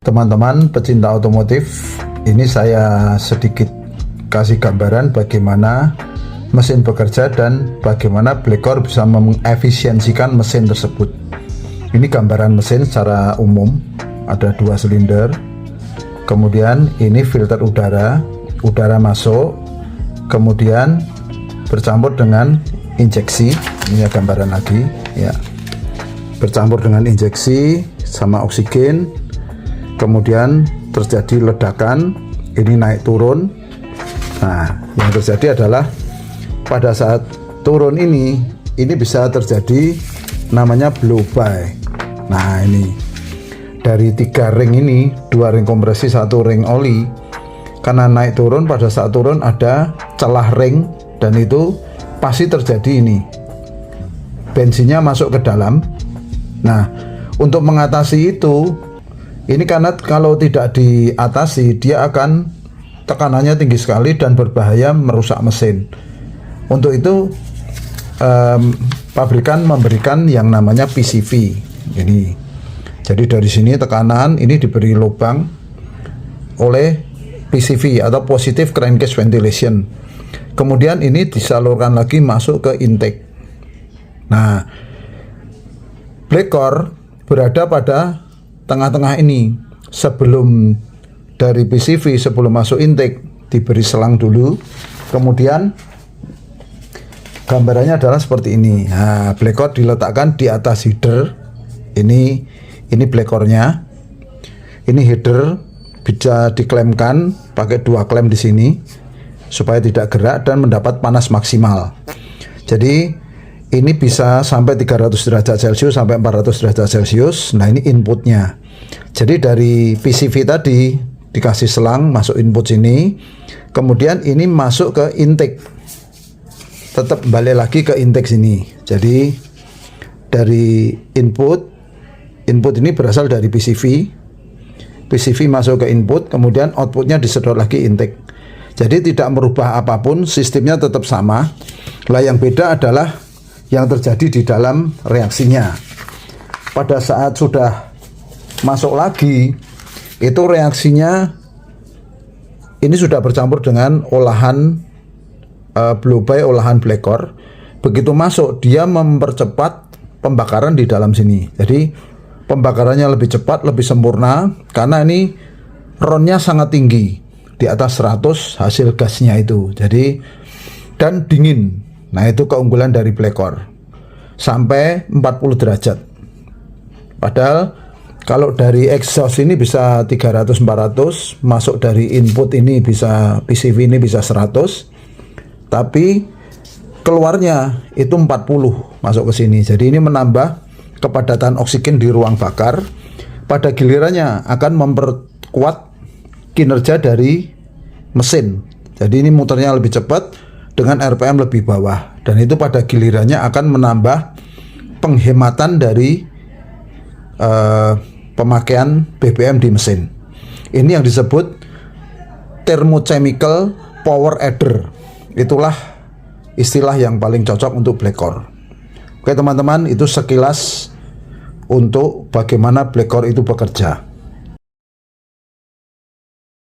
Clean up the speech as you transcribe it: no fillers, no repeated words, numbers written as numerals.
Teman-teman pecinta otomotif, ini saya sedikit kasih gambaran bagaimana mesin bekerja dan bagaimana Blackcore bisa mengefisiensikan mesin tersebut. Ini gambaran mesin secara umum, ada 2 silinder, kemudian ini filter udara masuk, kemudian bercampur dengan injeksi. Ini gambaran lagi ya, bercampur dengan injeksi sama oksigen. Kemudian terjadi ledakan, ini naik turun. Nah, yang terjadi adalah pada saat turun ini bisa terjadi namanya blow by. Nah, ini dari 3 ring ini, 2 ring kompresi, 1 ring oli. Karena naik turun, pada saat turun ada celah ring dan itu pasti terjadi ini. Bensinnya masuk ke dalam. Nah, untuk mengatasi itu, ini karena kalau tidak diatasi dia akan tekanannya tinggi sekali dan berbahaya merusak mesin. Untuk itu pabrikan memberikan yang namanya PCV. Jadi dari sini tekanan ini diberi lubang oleh PCV atau Positive Crankcase Ventilation. Kemudian ini disalurkan lagi masuk ke intake. Nah, Blackcore berada pada tengah-tengah ini. Sebelum dari PCV, sebelum masuk intake, diberi selang dulu. Kemudian gambarannya adalah seperti ini. Nah, Blackcore diletakkan di atas header. Ini Blackcore-nya. Ini header bisa diklemkan pakai 2 klem di sini supaya tidak gerak dan mendapat panas maksimal. Jadi ini bisa sampai 300 derajat Celcius sampai 400 derajat Celcius. Nah, ini inputnya. Jadi dari PCV tadi dikasih selang masuk input sini, kemudian ini masuk ke intake, tetap balik lagi ke intake sini. Jadi dari input ini berasal dari PCV masuk ke input, kemudian outputnya disedot lagi intake. Jadi tidak merubah apapun, sistemnya tetap sama. Lah yang beda adalah yang terjadi di dalam reaksinya. Pada saat sudah masuk lagi, itu reaksinya ini sudah bercampur dengan olahan blow by, olahan Blackcore. Begitu masuk, dia mempercepat pembakaran di dalam sini. Jadi pembakarannya lebih cepat, lebih sempurna karena ini ronnya sangat tinggi, di atas 100 hasil gasnya itu. Jadi dan dingin. Nah, itu keunggulan dari Blackcore. Sampai 40 derajat. Padahal kalau dari exhaust ini bisa 300-400, masuk dari input ini bisa, PCV ini bisa 100. Tapi keluarnya itu 40 masuk ke sini. Jadi ini menambah kepadatan oksigen di ruang bakar. Pada gilirannya akan memperkuat kinerja dari mesin. Jadi ini muternya lebih cepat dengan RPM lebih bawah, dan itu pada gilirannya akan menambah penghematan dari pemakaian BBM di mesin. Ini yang disebut thermochemical power adder. Itulah istilah yang paling cocok untuk Blackcore. Oke teman-teman, itu sekilas untuk bagaimana Blackcore itu bekerja.